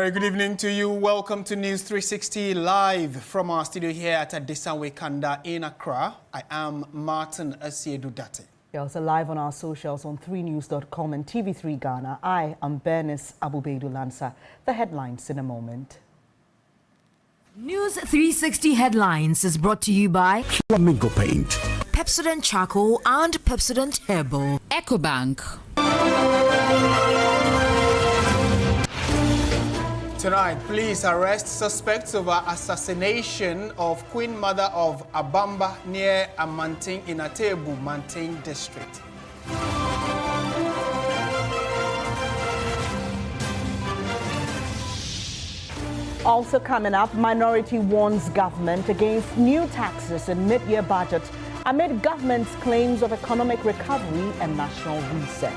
very good evening to you. Welcome to News 360 live from our studio here at Adisanwe Kanda in Accra. I am Martin Asiedu-Date. You're also live on our socials on 3news.com and TV3 Ghana. I am Bernice Abubeidu Lansa. The headlines in a moment. News 360 headlines is brought to you by Flamingo Paint, Pepsodent Charcoal and Pepsodent Herbal, EcoBank. Tonight, police arrest suspects over assassination of Queen Mother of Abamba near Amanting in Atebu, Manting District. Also coming up, minority warns government against new taxes in mid-year budget amid government's claims of economic recovery and national reset.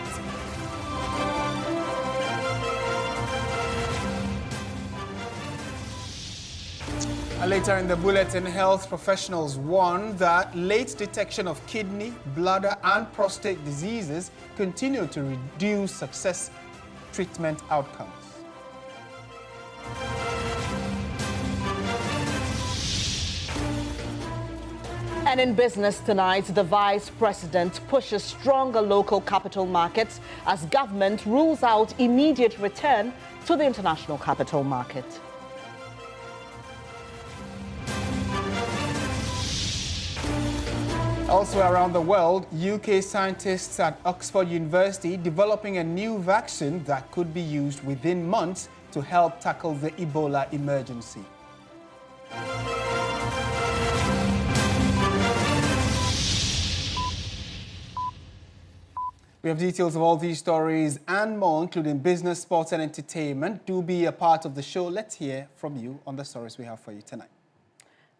Later in the bulletin, health professionals warn that late detection of kidney, bladder and prostate diseases continue to reduce success treatment outcomes. And in business tonight, the Vice President pushes stronger local capital markets as government rules out immediate return to the international capital market. Elsewhere around the world, UK scientists at Oxford University developing a new vaccine that could be used within months to help tackle the Ebola emergency. We have details of all these stories and more, including business, sports and entertainment. Do be a part of the show. Let's hear from you on the stories we have for you tonight.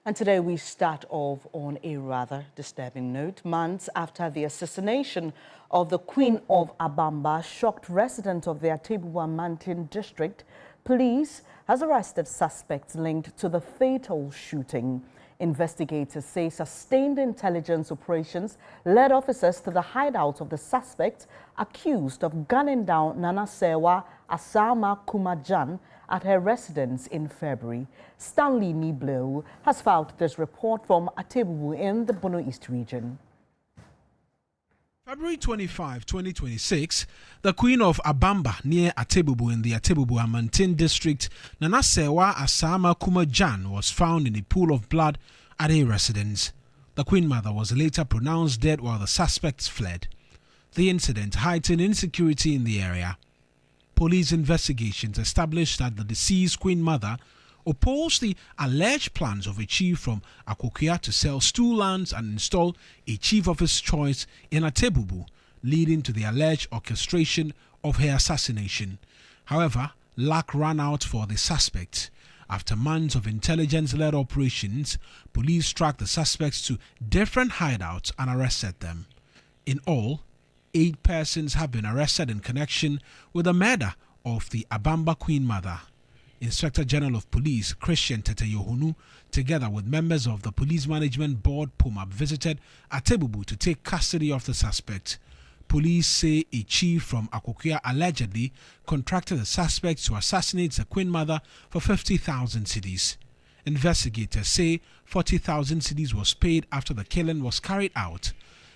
And today we start off on a rather disturbing note. Months after the assassination of the Queen of Abamba shocked residents of the Atebubu Mantin district, police has arrested suspects linked to the fatal shooting. Investigators say sustained intelligence operations led officers to the hideout of the suspect accused of gunning down Nana Sewa Asama Kumajan at her residence in February. Stanley Nibleu has filed this report from Atebubu in the Bono East region. February 25, 2026, the Queen of Abamba near Atebubu in the Atebubu Amantin district, Nana Sewa Asama Kumajan, was found in a pool of blood at a residence. The Queen Mother was later pronounced dead while the suspects fled. The incident heightened insecurity in the area. Police investigations established that the deceased Queen Mother opposed the alleged plans of a chief from Akokia to sell stool lands and install a chief of his choice in Atebubu, leading to the alleged orchestration of her assassination. However, luck ran out for the suspect. After months of intelligence-led operations, police tracked the suspects to different hideouts and arrested them. In all, 8 persons have been arrested in connection with the murder of the Abamba Queen Mother. Inspector General of Police Christian Tete Yohunu, together with members of the Police Management Board POMAB, visited Atebubu to take custody of the suspect. Police say a chief from Akokia allegedly contracted the suspect to assassinate the Queen Mother for 50,000 cedis. Investigators say 40,000 cedis was paid after the killing was carried out.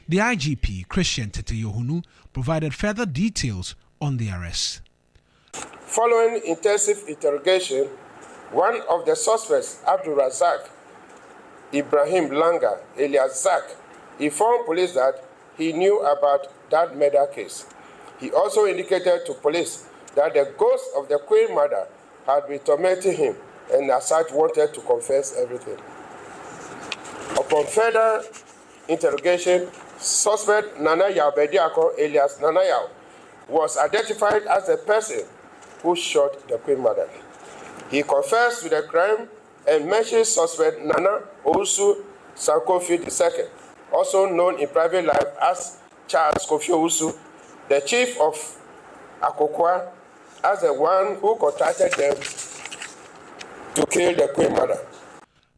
The IGP, Christian Tete Yohunu, provided further details on the arrest. Following intensive interrogation, one of the suspects, Abdul Razak Ibrahim Langa, alias Zak, informed police that he knew about that murder case. He also indicated to police that the ghost of the Queen Mother had been tormenting him and as such wanted to confess everything. Upon further interrogation, suspect Nana Yao Bediako, alias Nana Yao, was identified as the person who shot the Queen Mother. He confessed to the crime and mentioned suspect Nana Ousu Sankofi II, also known in private life as Charles Kofi Ousu, the chief of Akokwa, as the one who contracted them to kill the Queen Mother.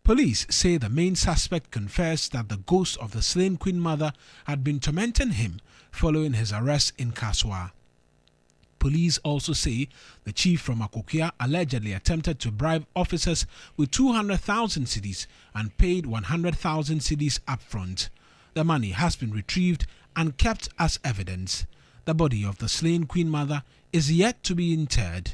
Police say the main suspect confessed that the ghost of the slain Queen Mother had been tormenting him following his arrest in Kaswa. Police also say the chief from Akokia allegedly attempted to bribe officers with 200,000 cedis and paid 100,000 cedis upfront. The money has been retrieved and kept as evidence. The body of the slain Queen Mother is yet to be interred.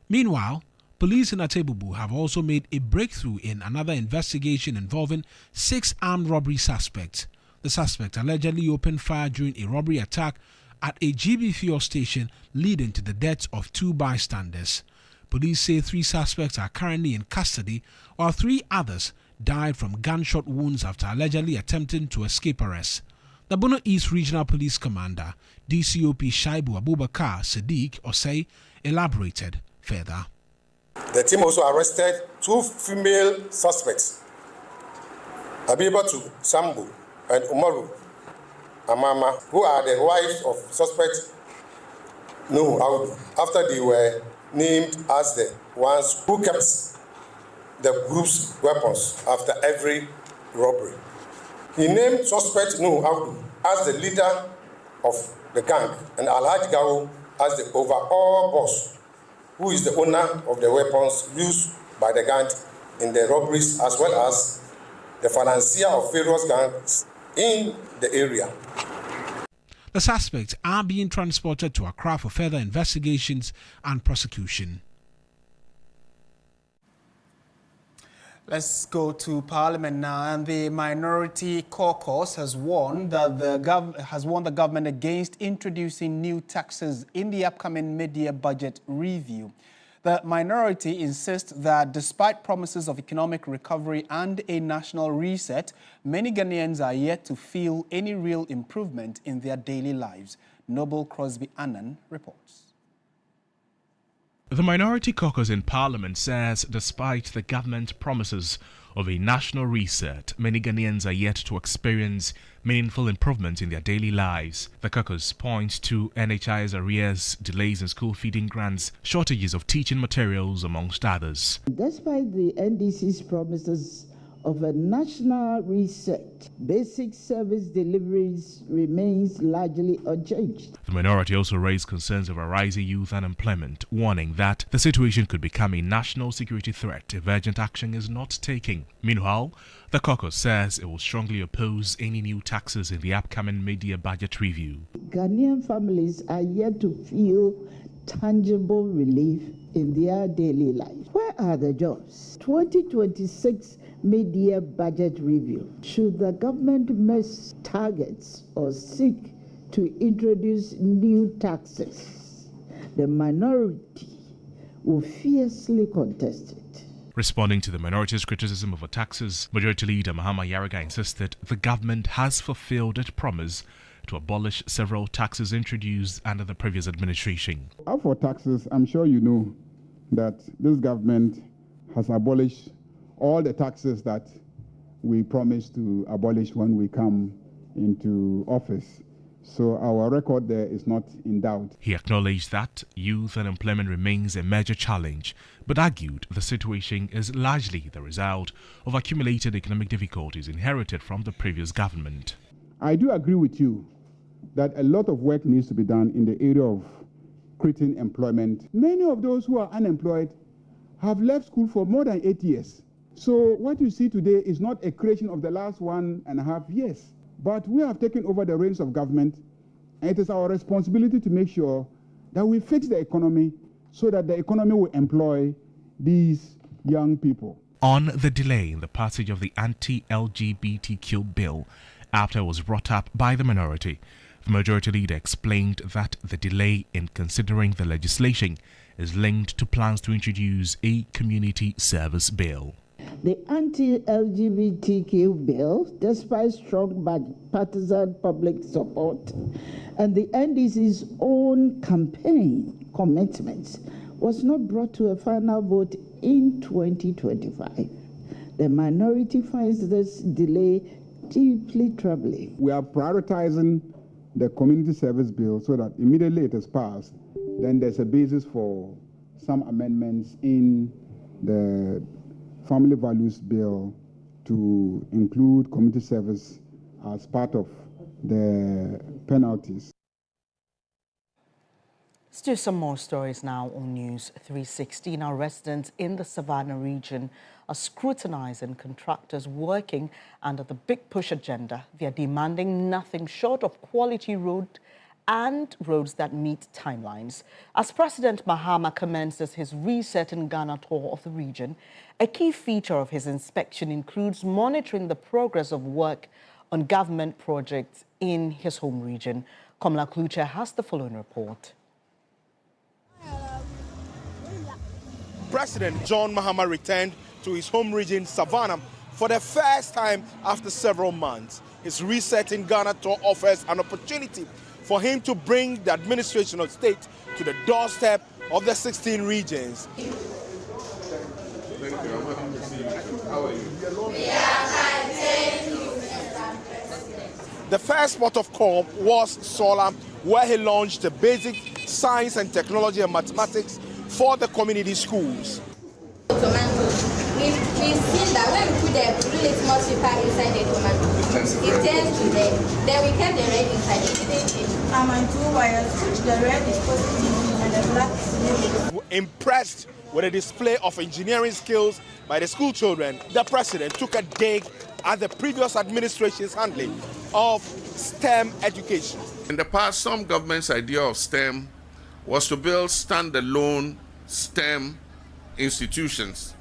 Meanwhile, police in Atebubu have also made a breakthrough in another investigation involving 6 armed robbery suspects. The suspect allegedly opened fire during a robbery attack at a GB fuel station, leading to the deaths of 2 bystanders. Police say 3 suspects are currently in custody, while 3 others died from gunshot wounds after allegedly attempting to escape arrest. The Bono East Regional Police Commander, DCOP Shaibu Abubakar Sadiq Osei, elaborated further. The team also arrested 2 female suspects, Abibatu Sambu and Umaru Amama, who are the wives of suspect Nuhu Audu, after they were named as the ones who kept the group's weapons after every robbery. He named suspect Nuhu Audu as the leader of the gang and Alhaji Gawo as the overall boss, who is the owner of the weapons used by the gang in the robberies, as well as the financier of various gangs in the area. The suspects are being transported to Accra for further investigations and prosecution. Let's go to Parliament now, and the Minority Caucus has warned that the government against introducing new taxes in the upcoming mid-year budget review. The minority insists that despite promises of economic recovery and a national reset, many Ghanaians are yet to feel any real improvement in their daily lives. Noble Crosby Annan reports. The Minority Caucus in Parliament says despite the government promises of a national reset, many Ghanaians are yet to experience meaningful improvements in their daily lives. The caucus points to NHI's arrears, delays in school feeding grants, shortages of teaching materials, amongst others. Despite the NDC's promises of a national reset, basic service deliveries remains largely unchanged. The minority also raised concerns over rising youth unemployment, warning that the situation could become a national security threat if urgent action is not taken. Meanwhile, the caucus says it will strongly oppose any new taxes in the upcoming mid-year budget review. Ghanaian families are yet to feel tangible relief in their daily lives. Where are the jobs? 2026 mid-year budget review. Should the government miss targets or seek to introduce new taxes, the minority will fiercely contest it. Responding to the minority's criticism over taxes, Majority Leader Mahama Yaraga insisted the government has fulfilled its promise to abolish several taxes introduced under the previous administration. As for taxes, I'm sure you know that this government has abolished all the taxes that we promised to abolish when we come into office. So our record there is not in doubt. He acknowledged that youth unemployment remains a major challenge, but argued the situation is largely the result of accumulated economic difficulties inherited from the previous government. I do agree with you that a lot of work needs to be done in the area of creating employment. Many of those who are unemployed have left school for more than 8 years. So what you see today is not a creation of the last 1.5 years. But we have taken over the reins of government, and it is our responsibility to make sure that we fix the economy so that the economy will employ these young people. On the delay in the passage of the anti-LGBTQ bill after it was brought up by the minority, the majority leader explained that the delay in considering the legislation is linked to plans to introduce a community service bill. The anti-LGBTQ bill, despite strong bipartisan public support and the NDC's own campaign commitments, was not brought to a final vote in 2025. The minority finds this delay deeply troubling. We are prioritizing the community service bill so that immediately it is passed, then there's a basis for some amendments in the Family Values Bill to include community service as part of the penalties. do some more stories now on News 360. Now, residents in the Savannah region are scrutinizing contractors working under the Big Push agenda. They are demanding nothing short of quality roads that meet timelines. As President Mahama commences his Reset in Ghana tour of the region, a key feature of his inspection includes monitoring the progress of work on government projects in his home region. Kamala Kluche has the following report. President John Mahama returned to his home region, Savannah, for the first time after several months. His Reset in Ghana tour offers an opportunity for him to bring the administration of state to the doorstep of the 16 regions. The first port of call was Sola, where he launched the basic science and technology and mathematics for the community schools. Tomatoes. We've seen that when we put the blue litmus paper inside the tomato, it turns to red. Then we kept the red inside, it didn't change. And 2 wires, which the red is positive and the black is negative. Impressed with the display of engineering skills by the school children, the president took a dig at the previous administration's handling of STEM education. In the past, some government's idea of STEM was to build standalone STEM institutions.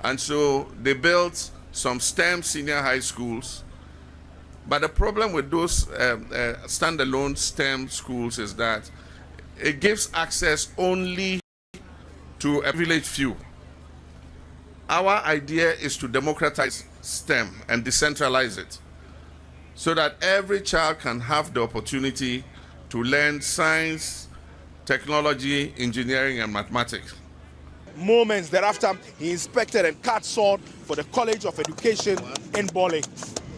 And so they built some STEM senior high schools. But the problem with those standalone STEM schools is that it gives access only to a privileged few. Our idea is to democratize STEM and decentralize it so that every child can have the opportunity to learn science, technology, engineering, and mathematics. Moments thereafter, he inspected and cut sod for the College of Education in Bole.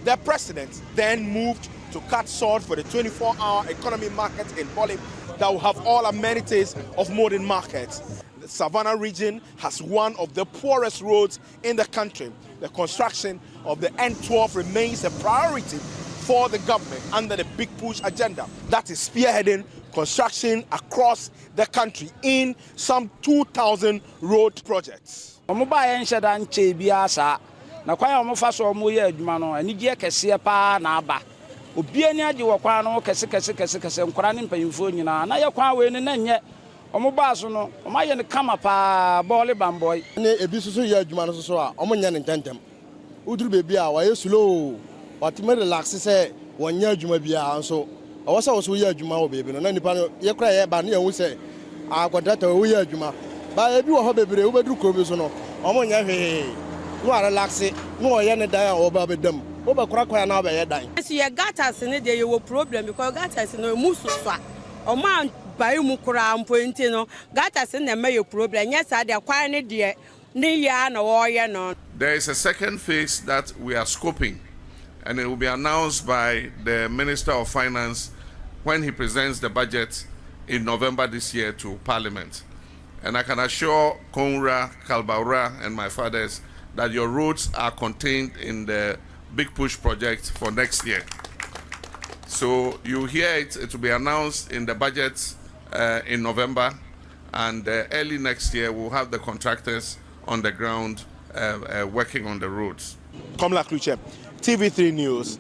The president then moved to cut sod for the 24-hour economy market in Bole that will have all amenities of modern markets. The Savannah region has one of the poorest roads in the country. The construction of the N12 remains a priority for the government under the Big Push agenda that is spearheading construction across the country in some 2,000 road projects. There is a second phase that we are scoping, and it will be announced by the Minister of Finance when he presents the budget in November this year to Parliament. And I can assure Konra, Kalbaura, and my fathers that your roads are contained in the Big Push project for next year. So you hear it, it will be announced in the budget in November, and early next year we'll have the contractors on the ground working on the roads. Kamala Kluche, TV3 News,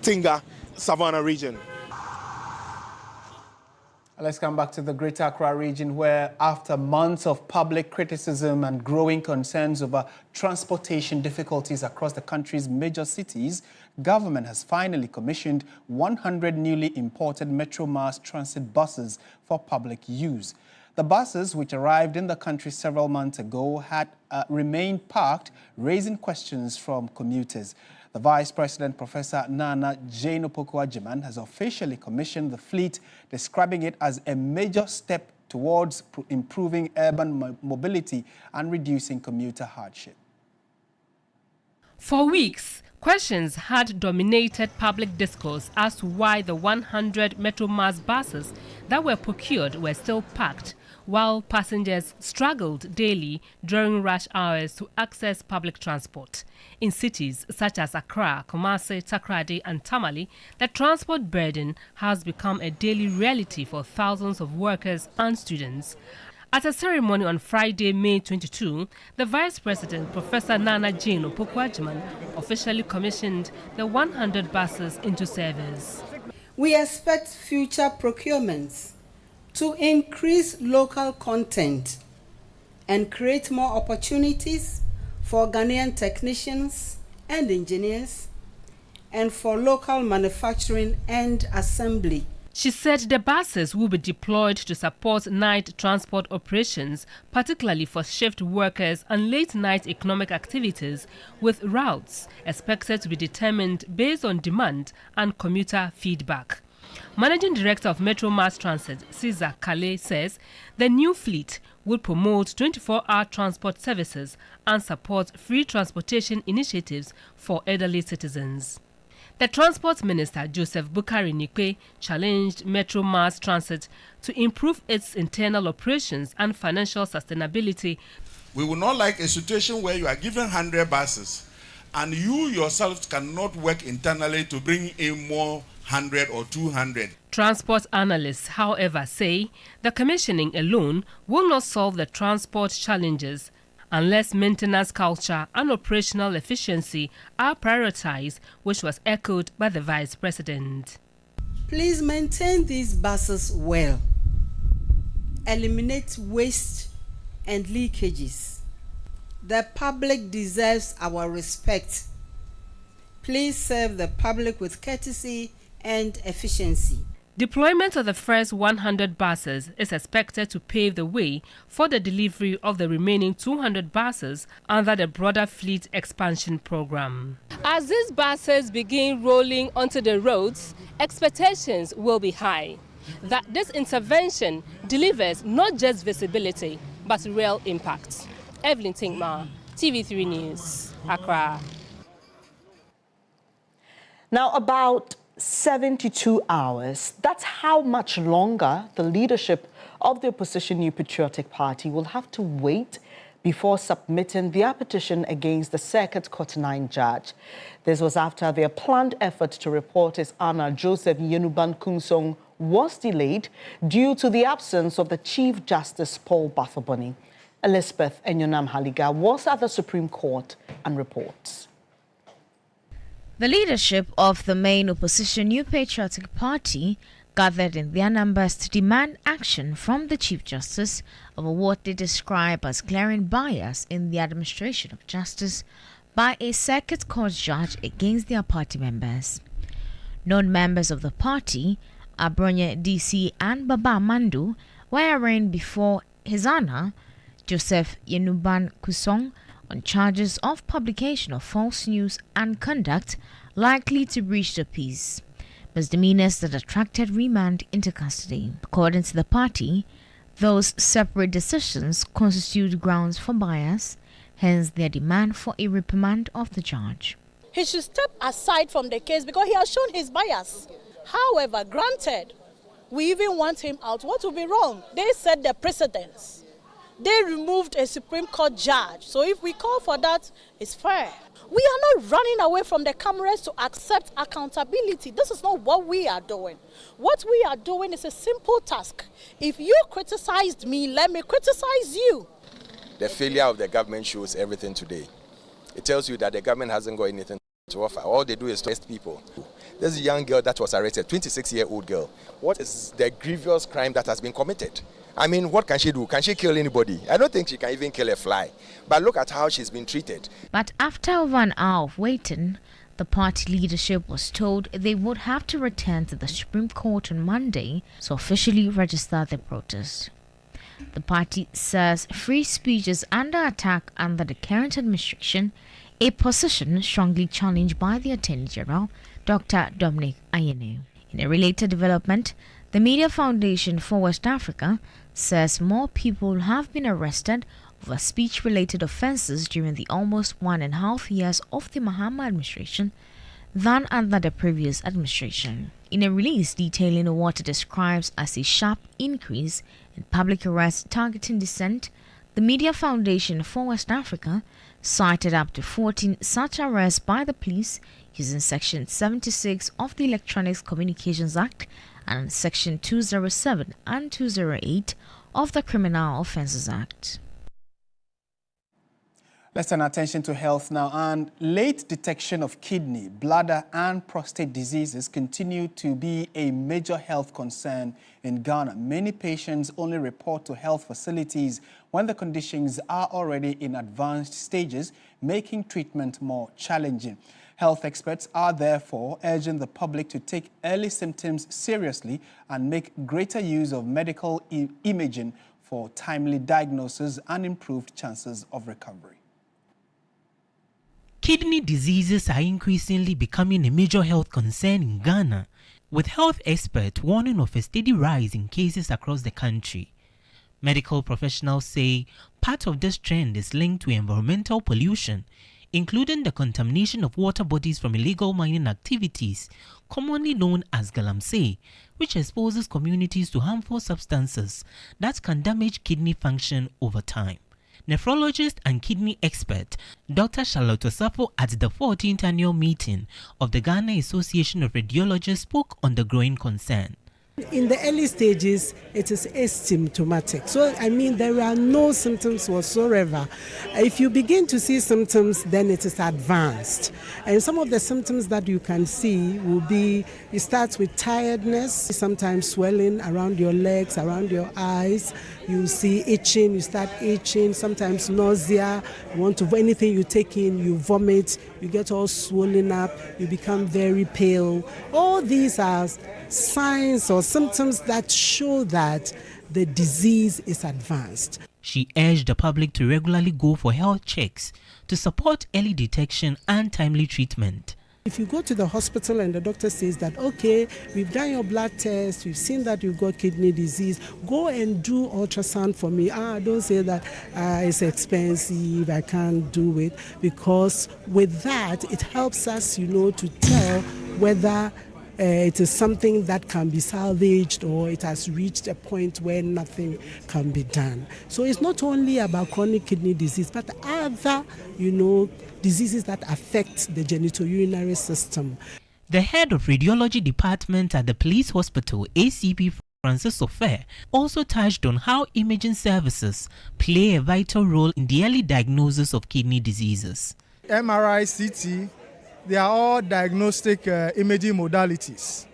Tinga, Savannah region. Let's come back to the Greater Accra region, where after months of public criticism and growing concerns over transportation difficulties across the country's major cities, government has finally commissioned 100 newly imported Metro Mass transit buses for public use. The buses, which arrived in the country several months ago, had remained parked, raising questions from commuters. The Vice President, Professor Nana Jane Opoku-Agyeman, has officially commissioned the fleet, describing it as a major step towards improving urban mobility and reducing commuter hardship. For weeks, questions had dominated public discourse as to why the 100 Metro Mass buses that were procured were still parked, while passengers struggled daily during rush hours to access public transport. In cities such as Accra, Kumasi, Takoradi and Tamale, the transport burden has become a daily reality for thousands of workers and students. At a ceremony on Friday, May 22, the Vice President, Professor Nana Jane Opoku-Agyeman, officially commissioned the 100 buses into service. We expect future procurements to increase local content and create more opportunities for Ghanaian technicians and engineers and for local manufacturing and assembly. She said the buses will be deployed to support night transport operations, particularly for shift workers and late-night economic activities, with routes expected to be determined based on demand and commuter feedback. Managing Director of Metro Mass Transit, Cesar Kale, says the new fleet will promote 24-hour transport services and support free transportation initiatives for elderly citizens. The Transport Minister, Joseph Bukari Nikwe, challenged Metro Mass Transit to improve its internal operations and financial sustainability. We would not like a situation where you are given 100 buses and you yourself cannot work internally to bring in more 100 or 200. Transport analysts, however, say the commissioning alone will not solve the transport challenges unless maintenance culture and operational efficiency are prioritized, which was echoed by the Vice President. Please maintain these buses well. Eliminate waste and leakages. The public deserves our respect. Please serve the public with courtesy and efficiency. Deployment of the first 100 buses is expected to pave the way for the delivery of the remaining 200 buses under the broader fleet expansion program. As these buses begin rolling onto the roads, expectations will be high that this intervention delivers not just visibility but real impact. Evelyn Tinkma, TV3 News, Accra. Now, about 72 hours. That's how much longer the leadership of the opposition New Patriotic Party will have to wait before submitting their petition against the Circuit Court 9 judge. This was after their planned effort to report His Honor Joseph Yenuban Kunsong was delayed due to the absence of the Chief Justice Paul Bathoboni. Elizabeth Enyonam Haliga was at the Supreme Court and reports. The leadership of the main opposition New Patriotic Party gathered in their numbers to demand action from the Chief Justice over what they describe as glaring bias in the administration of justice by a Circuit Court judge against their party members. Non-members of the party, Abronye DC and Baba Mandu, were arraigned before His Honor Joseph Yenuban Kunsong on charges of publication of false news and conduct likely to breach the peace, misdemeanors that attracted remand into custody. According to the party, those separate decisions constitute grounds for bias, hence their demand for a reprimand of the judge. He should step aside from the case because he has shown his bias. However, granted, we even want him out. What would be wrong? They set the precedents. They removed a Supreme Court judge. So if we call for that, it's fair. We are not running away from the cameras to accept accountability. This is not what we are doing. What we are doing is a simple task. If you criticized me, let me criticize you. The failure of the government shows everything today. It tells you that the government hasn't got anything to offer. All they do is to arrest people. There's a young girl that was arrested, 26-year-old girl. What is the grievous crime that has been committed? I mean, what can she do? Can she kill anybody? I don't think she can even kill a fly. But look at how she's been treated. But after over an hour of waiting, the party leadership was told they would have to return to the Supreme Court on Monday to officially register their protest. The party says free speech is under attack under the current administration, a position strongly challenged by the Attorney General, Dr. Dominic Ayine. In a related development, the Media Foundation for West Africa says more people have been arrested over speech-related offences during the almost 1.5 years of the Mahama administration than under the previous administration. In a release detailing what it describes as a sharp increase in public arrests targeting dissent, the Media Foundation for West Africa cited up to 14 such arrests by the police using Section 76 of the Electronic Communications Act and Section 207 and 208 of the Criminal Offences Act. Let's turn attention to health now. And late detection of kidney, bladder and prostate diseases continue to be a major health concern in Ghana. Many patients only report to health facilities when the conditions are already in advanced stages, making treatment more challenging. Health experts are therefore urging the public to take early symptoms seriously and make greater use of medical imaging for timely diagnosis and improved chances of recovery. Kidney diseases are increasingly becoming a major health concern in Ghana, with health experts warning of a steady rise in cases across the country. Medical professionals say part of this trend is linked to environmental pollution, including the contamination of water bodies from illegal mining activities, commonly known as galamsey, which exposes communities to harmful substances that can damage kidney function over time. Nephrologist and kidney expert Dr. Charlotte Osafo at the 14th annual meeting of the Ghana Association of Radiologists spoke on the growing concern. In the early stages, it is asymptomatic. So, there are no symptoms whatsoever. If you begin to see symptoms, then it is advanced. And some of the symptoms that you can see will be, it starts with tiredness, sometimes swelling around your legs, around your eyes. You see itching, you start itching, sometimes nausea. Anything you take in, you vomit, you get all swollen up, you become very pale. All these are signs or symptoms that show that the disease is advanced. She urged the public to regularly go for health checks to support early detection and timely treatment. If you go to the hospital and the doctor says that, okay, we've done your blood test, we've seen that you've got kidney disease, go and do ultrasound for me. Don't say that it's expensive, I can't do it, because with that, it helps us, to tell whether it is something that can be salvaged or it has reached a point where nothing can be done. So it's not only about chronic kidney disease, but other, diseases that affect the genitourinary system. The head of radiology department at the police hospital, ACP Francis Ofer, also touched on how imaging services play a vital role in the early diagnosis of kidney diseases. MRI, CT, they are all diagnostic imaging modalities.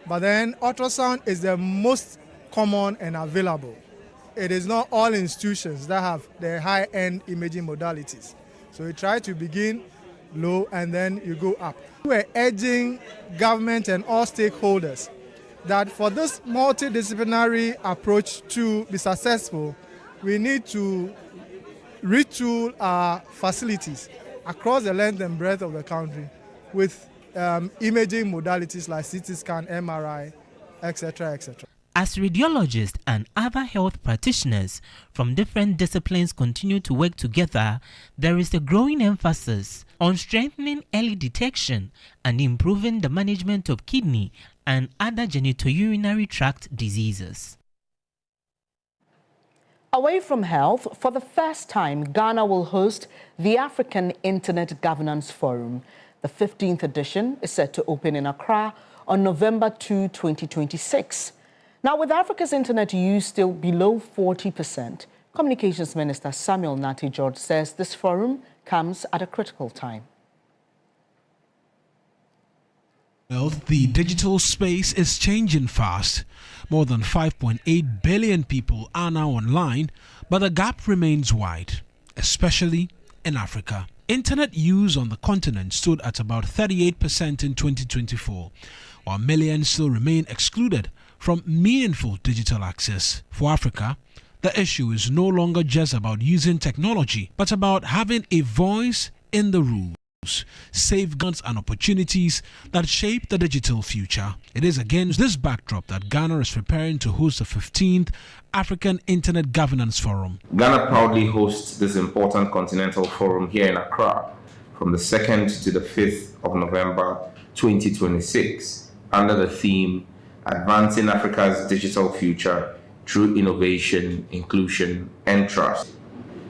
But then ultrasound is the most common and available. It is not all institutions that have the high-end imaging modalities. So we try to begin low and then you go up. We're urging government and all stakeholders that for this multidisciplinary approach to be successful, we need to retool our facilities across the length and breadth of the country with imaging modalities like CT scan, MRI, etc., etc. As radiologists and other health practitioners from different disciplines continue to work together, there is a growing emphasis on strengthening early detection and improving the management of kidney and other genitourinary tract diseases. Away from health, for the first time, Ghana will host the African Internet Governance Forum. The 15th edition is set to open in Accra on November 2, 2026. Now, with Africa's internet use still below 40%, Communications Minister Samuel Nati George says this forum comes at a critical time. Well, the digital space is changing fast. More than 5.8 billion people are now online, but the gap remains wide, especially in Africa. Internet use on the continent stood at about 38% in 2024, while millions still remain excluded from meaningful digital access. For Africa, the issue is no longer just about using technology, but about having a voice in the rules, safeguards and opportunities that shape the digital future. It is against this backdrop that Ghana is preparing to host the 15th African Internet Governance Forum. Ghana proudly hosts this important continental forum here in Accra from the 2nd to the 5th of November 2026. under the theme Advancing Africa's Digital Future Through Innovation, Inclusion, and Trust.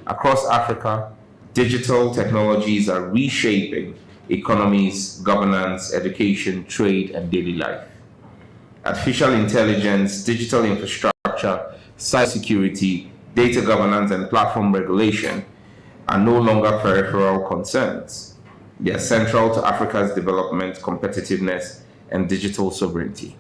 Across Africa, digital technologies are reshaping economies, governance, education, trade, and daily life. Artificial intelligence, digital infrastructure, cybersecurity, data governance, and platform regulation are no longer peripheral concerns. They are central to Africa's development, competitiveness, and digital sovereignty.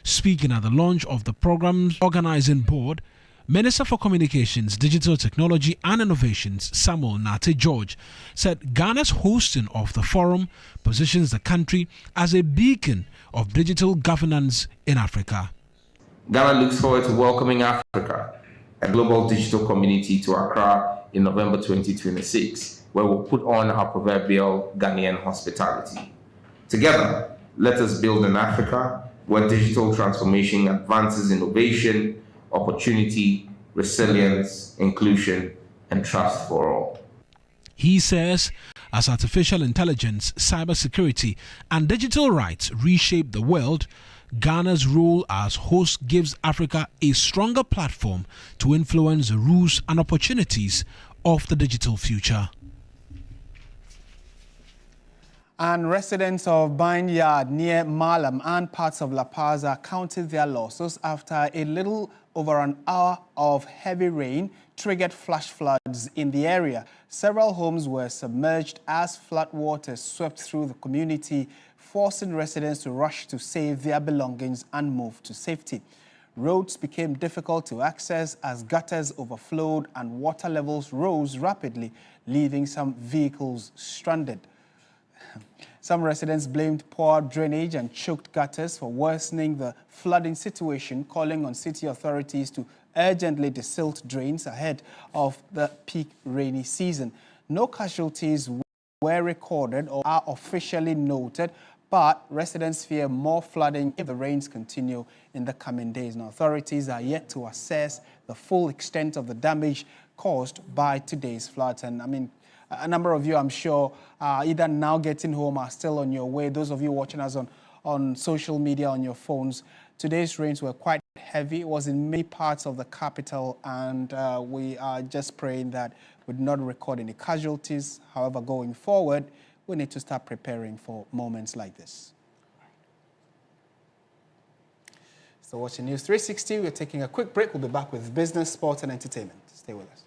Speaking at the launch of the program's organizing board, Minister for Communications, Digital Technology and Innovations, Samuel Nate George, said Ghana's hosting of the forum positions the country as a beacon of digital governance in Africa. Ghana looks forward to welcoming Africa, a global digital community, to Accra in November 2026, where we'll put on our proverbial Ghanaian hospitality. Together, let us build an Africa where digital transformation advances innovation, opportunity, resilience, inclusion, and trust for all. He says, as artificial intelligence, cybersecurity, and digital rights reshape the world, Ghana's role as host gives Africa a stronger platform to influence the rules and opportunities of the digital future. And residents of Vineyard near Malam and parts of La Paz are counting their losses after a little over an hour of heavy rain triggered flash floods in the area. Several homes were submerged as floodwaters swept through the community, forcing residents to rush to save their belongings and move to safety. Roads became difficult to access as gutters overflowed and water levels rose rapidly, leaving some vehicles stranded. Some residents blamed poor drainage and choked gutters for worsening the flooding situation, calling on city authorities to urgently desilt drains ahead of the peak rainy season. No casualties were recorded or are officially noted, but residents fear more flooding if the rains continue in the coming days. Now, authorities are yet to assess the full extent of the damage caused by today's floods. And I mean, a number of you, I'm sure, either now getting home or still on your way. Those of you watching us on social media, on your phones, today's rains were quite heavy. It was in many parts of the capital, and we are just praying that we do not record any casualties. However, going forward, we need to start preparing for moments like this. So watching News 360, we're taking a quick break. We'll be back with business, sports, and entertainment. Stay with us.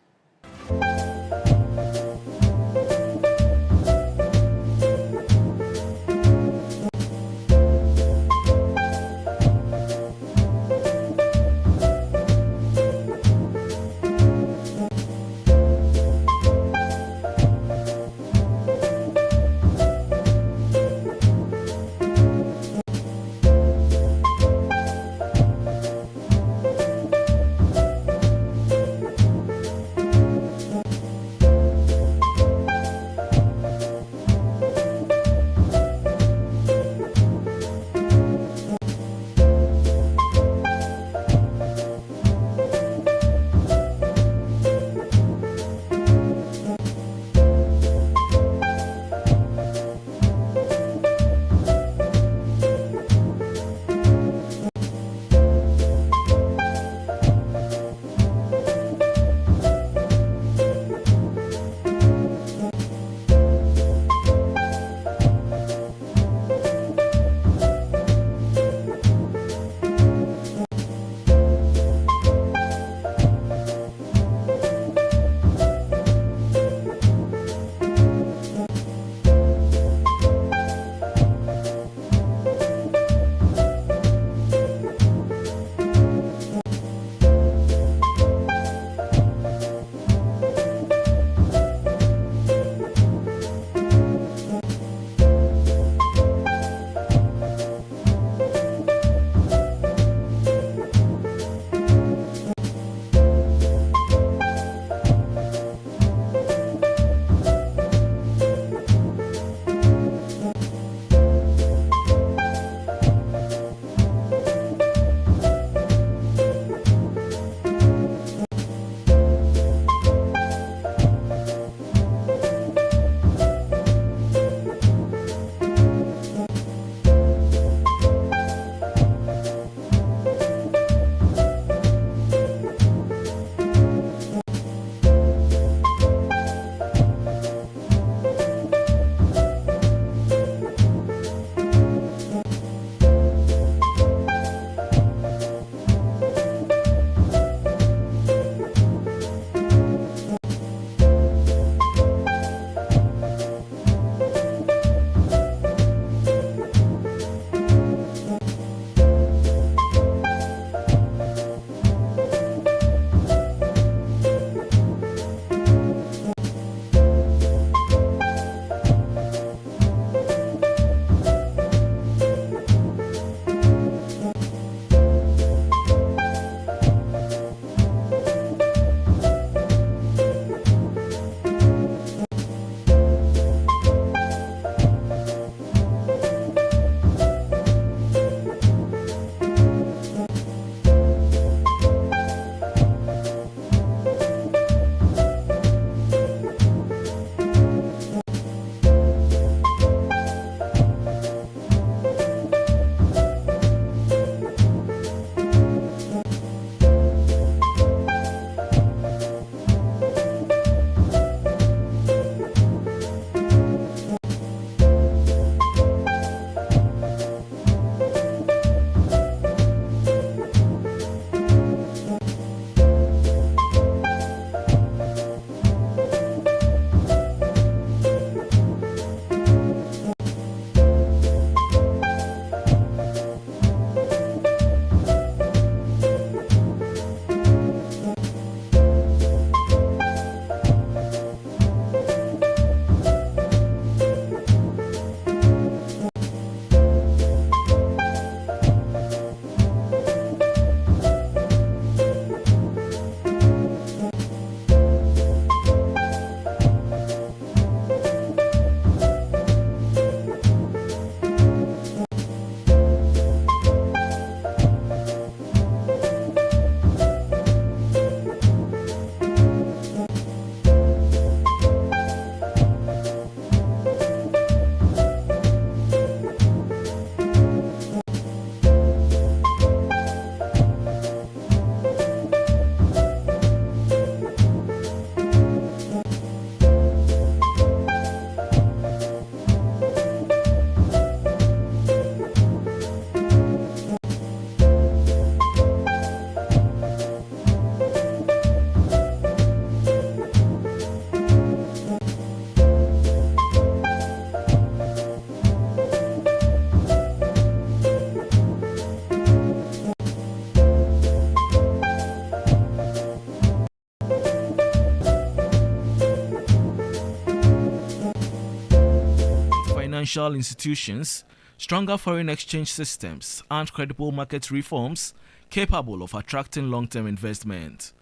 financial institutions, stronger foreign exchange systems, and credible market reforms capable of attracting long-term investment.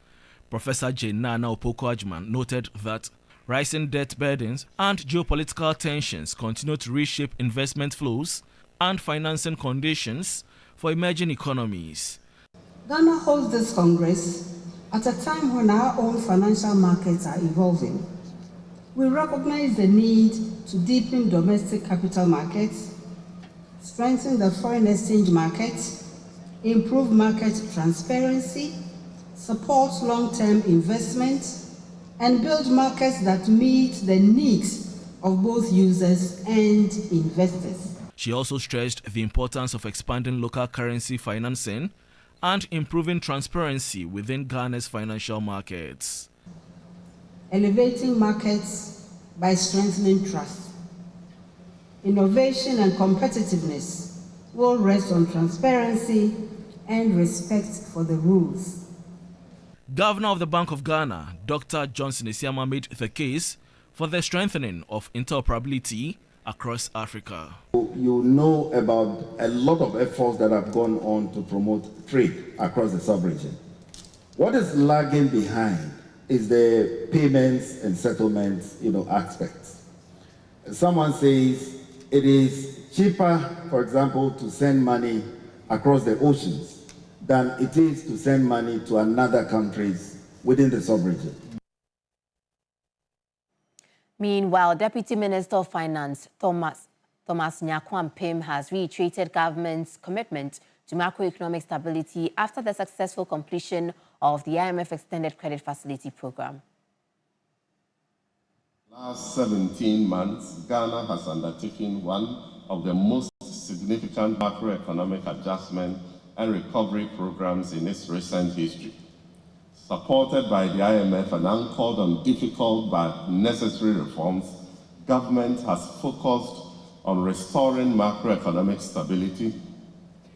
Professor Jane Nana Opoku-Agyeman noted that rising debt burdens and geopolitical tensions continue to reshape investment flows and financing conditions for emerging economies. Ghana holds this Congress at a time when our own financial markets are evolving. We recognize the need to deepen domestic capital markets, strengthen the foreign exchange market, improve market transparency, support long-term investment, and build markets that meet the needs of both users and investors. She also stressed the importance of expanding local currency financing and improving transparency within Ghana's financial markets. Elevating markets by strengthening trust. Innovation and competitiveness will rest on transparency and respect for the rules. Governor of the Bank of Ghana, Dr. Johnson Esiama, made the case for the strengthening of interoperability across Africa. You know about a lot of efforts that have gone on to promote trade across the sub-region. What is lagging behind is the payments and settlements, aspects. Someone says it is cheaper, for example, to send money across the oceans than it is to send money to another countries within the sub-region. Meanwhile, Deputy Minister of Finance Thomas Nyakwampim has reiterated government's commitment to macroeconomic stability after the successful completion of the IMF Extended Credit Facility Program. Last 17 months, Ghana has undertaken one of the most significant macroeconomic adjustment and recovery programs in its recent history. Supported by the IMF and anchored on difficult but necessary reforms, government has focused on restoring macroeconomic stability,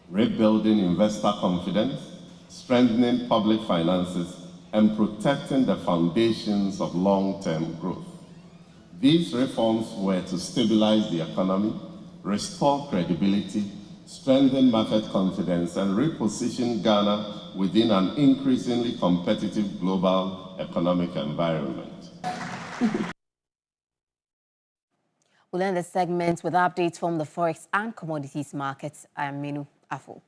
rebuilding investor confidence, strengthening public finances, and protecting the foundations of long-term growth. These reforms were to stabilize the economy, restore credibility, strengthen market confidence, and reposition Ghana within an increasingly competitive global economic environment. We'll end the segment with updates from the forex and commodities markets. I am Minu Afo.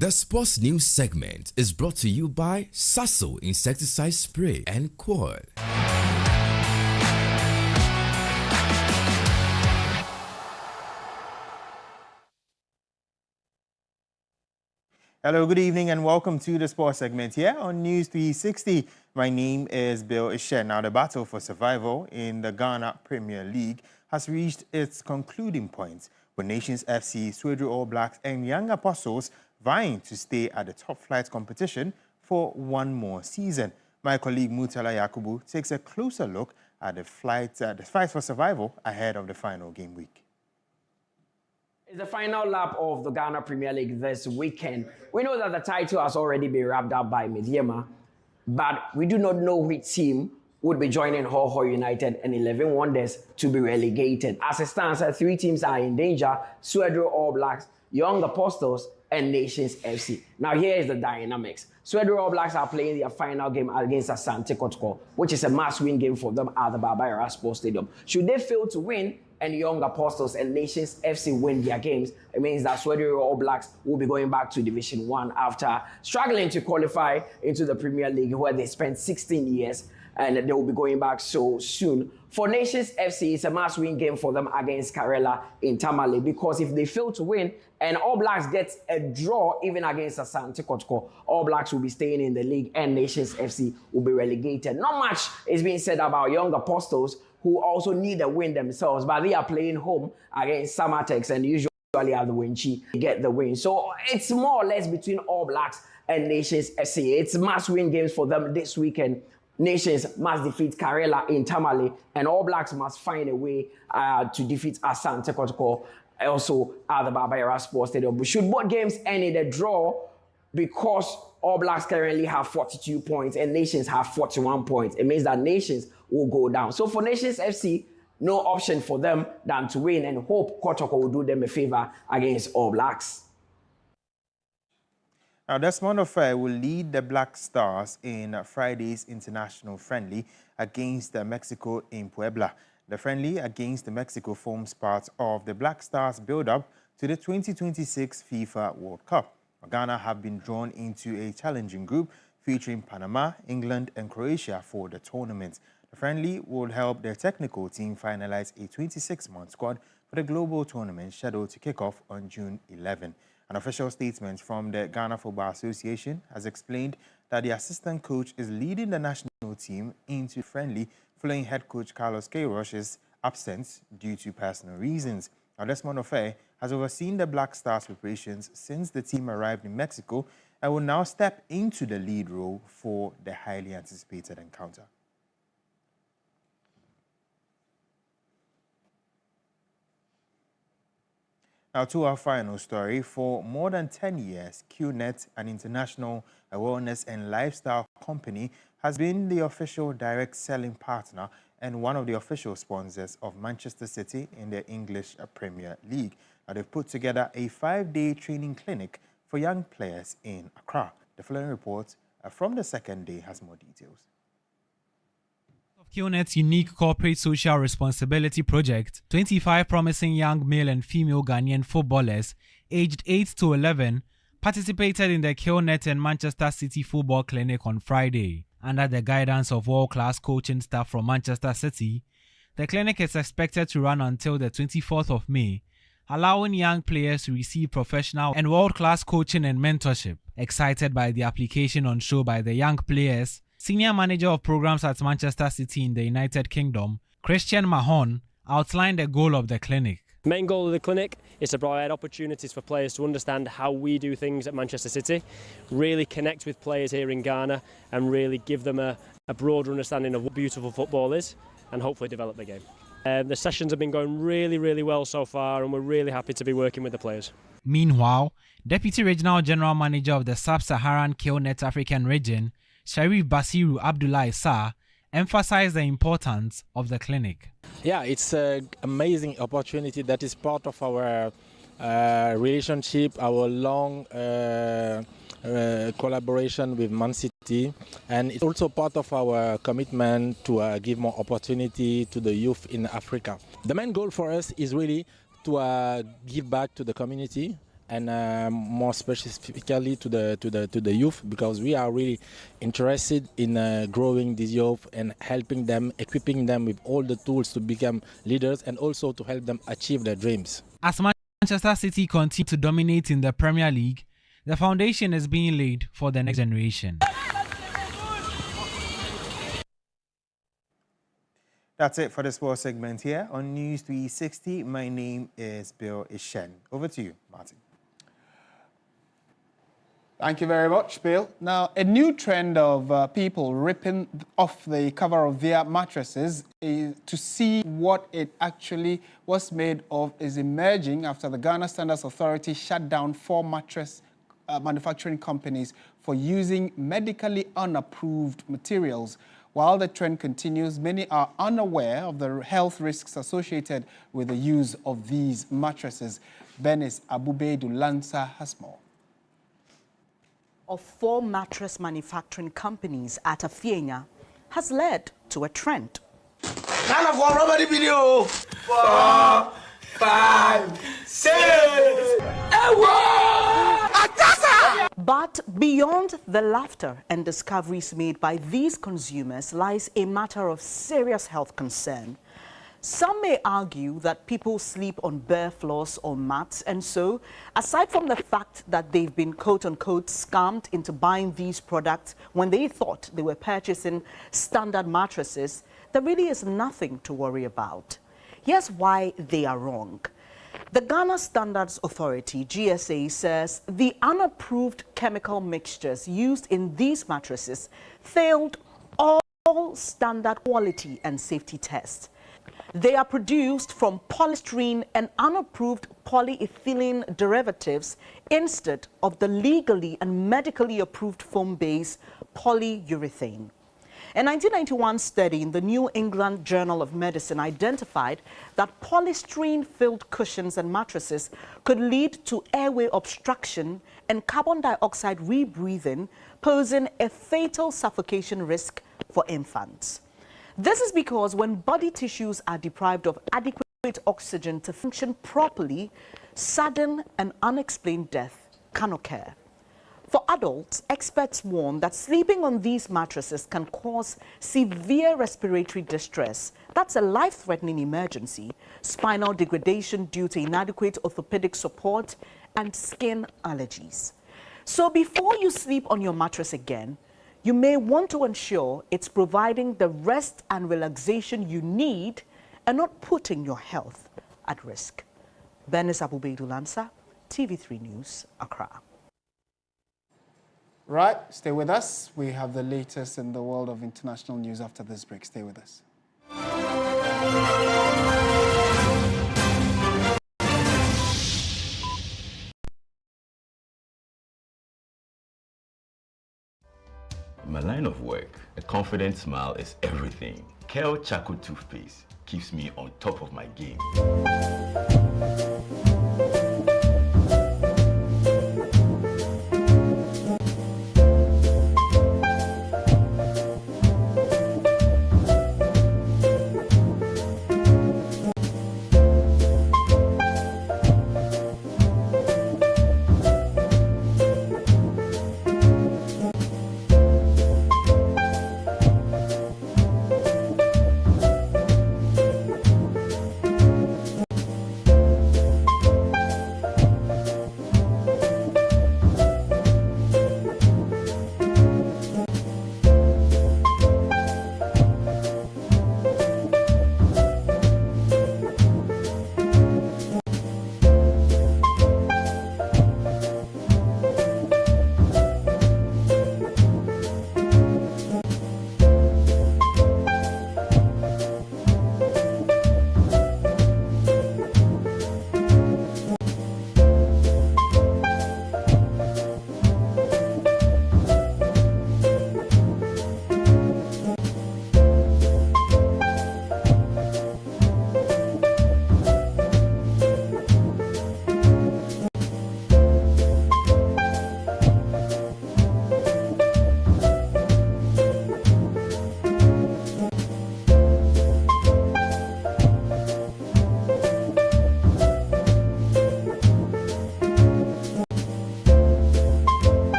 The Sports News segment is brought to you by Sasso Insecticide Spray and Quad. Hello, good evening and welcome to the sports segment here on News360. My name is Bill Ishen. Now, the battle for survival in the Ghana Premier League has reached its concluding point, with Nations FC, Swedru All Blacks and Young Apostles vying to stay at the top flight competition for one more season. My colleague Mutala Yakubu takes a closer look at the fight for survival ahead of the final game week. It's the final lap of the Ghana Premier League this weekend. We know that the title has already been wrapped up by Mediema, but we do not know which team would be joining Ho United and 11 Wonders to be relegated. As it stands, 3 teams are in danger: Swedru All Blacks, Young Apostles, and Nations FC. Now here is the dynamics. Swedru All Blacks are playing their final game against Asante Kotoko, which is a must-win game for them at the Baba Yara Sports Stadium. Should they fail to win and Young Apostles and Nations FC win their games, it means that Swedru All Blacks will be going back to Division 1 after struggling to qualify into the Premier League, where they spent 16 years, and they will be going back so soon. For Nations FC, it's a must-win game for them against Karela in Tamale, because if they fail to win and All Blacks get a draw even against Asante Kotoko, All Blacks will be staying in the league and Nations FC will be relegated. Not much is being said about Young Apostles, who also need a win themselves, but they are playing home against Samatex and usually have the Winchi get the win. So it's more or less between All Blacks and Nations FC. It's must-win games for them this weekend. Nations must defeat Karela in Tamale, and All Blacks must find a way to defeat Asante Kotoko, also at the Baba Yara Sports Stadium. But should both games end in a draw, because All Blacks currently have 42 points and Nations have 41 points, it means that Nations will go down. So for Nations FC, no option for them than to win and hope Kotoko will do them a favor against All Blacks. Now, Desmond Ofair will lead the Black Stars in Friday's international friendly against Mexico in Puebla. The friendly against Mexico forms part of the Black Stars build-up to the 2026 FIFA World Cup. Ghana have been drawn into a challenging group featuring Panama, England, and Croatia for the tournament. The friendly will help their technical team finalize a 26-man squad for the global tournament scheduled to kick off on June 11. An official statement from the Ghana Football Association has explained that the assistant coach is leading the national team into friendly following head coach Carlos Queiroz's absence due to personal reasons. Now, Desmond Ofair has overseen the Black Stars preparations since the team arrived in Mexico and will now step into the lead role for the highly anticipated encounter. Now to our final story. For more than 10 years, QNet, an international wellness and lifestyle company, has been the official direct selling partner and one of the official sponsors of Manchester City in the English Premier League. Now, they've put together a 5-day training clinic for young players in Accra. The following report from the second day has more details. QNet's unique corporate social responsibility project, 25 promising young male and female Ghanaian footballers aged 8 to 11 participated in the QNet and Manchester City Football Clinic on Friday. Under the guidance of world-class coaching staff from Manchester City, the clinic is expected to run until the 24th of May, allowing young players to receive professional and world-class coaching and mentorship. Excited by the application on show by the young players, Senior Manager of Programs at Manchester City in the United Kingdom, Christian Mahon, outlined the goal of the clinic. The main goal of the clinic is to provide opportunities for players to understand how we do things at Manchester City, really connect with players here in Ghana and really give them a broader understanding of what beautiful football is and hopefully develop the game. The sessions have been going really well so far and we're really happy to be working with the players. Meanwhile, Deputy Regional General Manager of the Sub-Saharan QNet African region, Sharif Basiru Abdullah Issa, emphasized the importance of the clinic. Yeah, it's an amazing opportunity that is part of our relationship, our long collaboration with Man City, and it's also part of our commitment to give more opportunity to the youth in Africa. The main goal for us is really to give back to the community and more specifically to the youth, because we are really interested in growing these youth and helping them, equipping them with all the tools to become leaders and also to help them achieve their dreams. As Manchester City continue to dominate in the Premier League, the foundation is being laid for the next generation. That's it for the sports segment here on News 360. My name is Bill Ishen. Over to you, Martin. Thank you very much, Bill. Now, a new trend of people ripping off the cover of their mattresses to see what it actually was made of is emerging after the Ghana Standards Authority shut down 4 mattress manufacturing companies for using medically unapproved materials. While the trend continues, many are unaware of the health risks associated with the use of these mattresses. Benis Abubedu Lanza has more. Of 4 mattress manufacturing companies at Afienya has led to a trend. 4, 5, 6. But beyond the laughter and discoveries made by these consumers lies a matter of serious health concern. Some may argue that people sleep on bare floors or mats, and so, aside from the fact that they've been quote-unquote scammed into buying these products when they thought they were purchasing standard mattresses, there really is nothing to worry about. Here's why they are wrong. The Ghana Standards Authority, GSA, says the unapproved chemical mixtures used in these mattresses failed all standard quality and safety tests. They are produced from polystyrene and unapproved polyethylene derivatives instead of the legally and medically approved foam-based polyurethane. A 1991 study in the New England Journal of Medicine identified that polystyrene-filled cushions and mattresses could lead to airway obstruction and carbon dioxide rebreathing, posing a fatal suffocation risk for infants. This is because when body tissues are deprived of adequate oxygen to function properly, sudden and unexplained death can occur. For adults, experts warn that sleeping on these mattresses can cause severe respiratory distress. That's a life-threatening emergency, spinal degradation due to inadequate orthopedic support, and skin allergies. So before you sleep on your mattress again, you may want to ensure it's providing the rest and relaxation you need and not putting your health at risk. Benis Abubedu Lanza, TV3 News, Accra. Right, stay with us. We have the latest in the world of international news after this break. Stay with us. In my line of work, a confident smile is everything. Kale Charcoal Toothpaste keeps me on top of my game.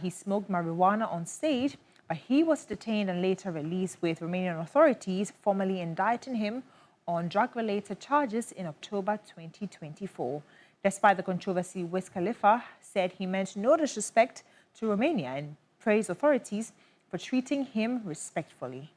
He smoked marijuana on stage, but he was detained and later released, with Romanian authorities formally indicting him on drug-related charges in October 2024. Despite the controversy, Wiz Khalifa said he meant no disrespect to Romania and praised authorities for treating him respectfully.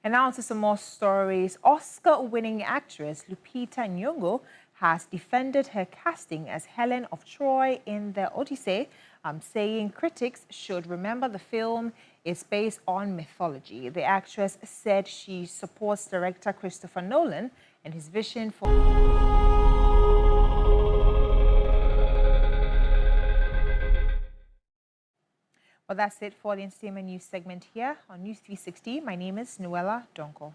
And now to some more stories. Oscar-winning actress Lupita Nyong'o has defended her casting as Helen of Troy in the Odyssey, saying critics should remember the film is based on mythology. The actress said she supports director Christopher Nolan and his vision for... Well, that's it for the entertainment news segment here on News 360. My name is Noella Donko.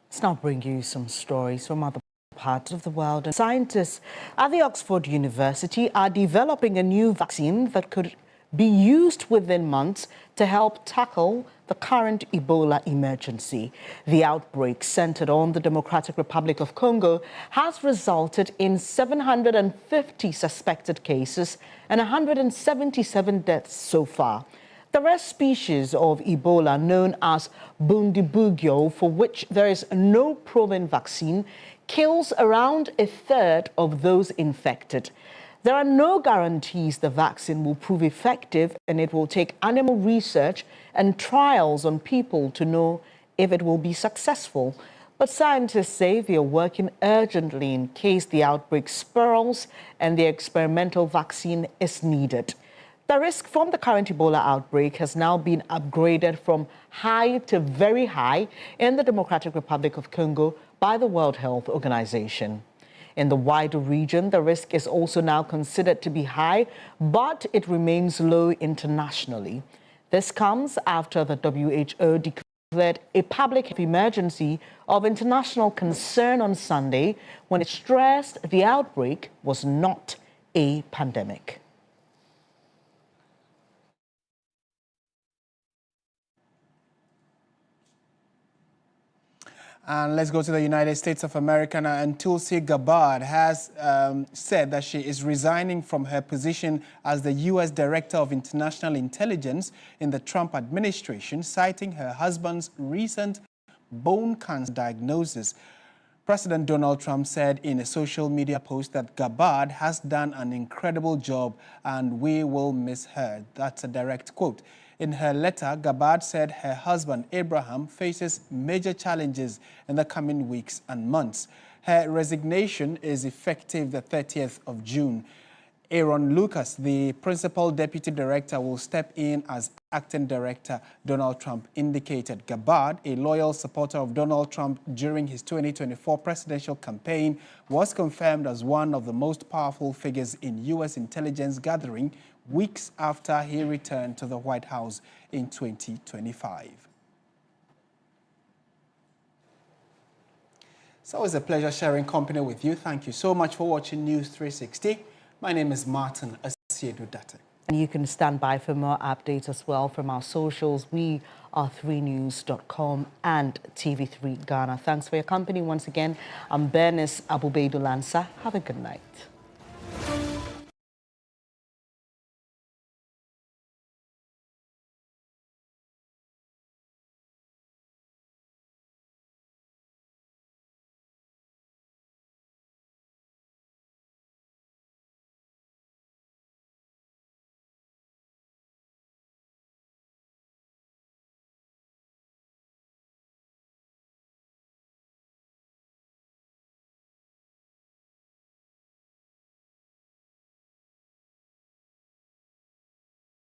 Let's now bring you some stories from other parts of the world. And scientists at the Oxford University are developing a new vaccine that could be used within months to help tackle the current Ebola emergency. The outbreak, centered on the Democratic Republic of Congo, has resulted in 750 suspected cases and 177 deaths so far. The rare species of Ebola, known as Bundibugyo, for which there is no proven vaccine, kills around a third of those infected. There are no guarantees the vaccine will prove effective, and it will take animal research and trials on people to know if it will be successful. But scientists say they are working urgently in case the outbreak spirals and the experimental vaccine is needed. The risk from the current Ebola outbreak has now been upgraded from high to very high in the Democratic Republic of Congo by the World Health Organization. In the wider region, the risk is also now considered to be high, but it remains low internationally. This comes after the WHO declared a public health emergency of international concern on Sunday, when it stressed the outbreak was not a pandemic. And let's go to the United States of America now. And Tulsi Gabbard has said that she is resigning from her position as the U.S. Director of International Intelligence in the Trump administration, citing her husband's recent bone cancer diagnosis. President Donald Trump said in a social media post that Gabbard has done an incredible job and we will miss her. That's a direct quote. In her letter, Gabbard said her husband, Abraham, faces major challenges in the coming weeks and months. Her resignation is effective the 30th of June. Aaron Lucas, the principal deputy director, will step in as acting director, Donald Trump indicated. Gabbard, a loyal supporter of Donald Trump during his 2024 presidential campaign, was confirmed as one of the most powerful figures in U.S. intelligence gathering weeks after he returned to the White House in 2025. So it's a pleasure sharing company with you. Thank you so much for watching News 360. My name is Martin Asiedu-Date. And you can stand by for more updates as well from our socials. We are 3news.com and TV3 Ghana. Thanks for your company once again. I'm Bernice Abubedu Lansa. Have a good night.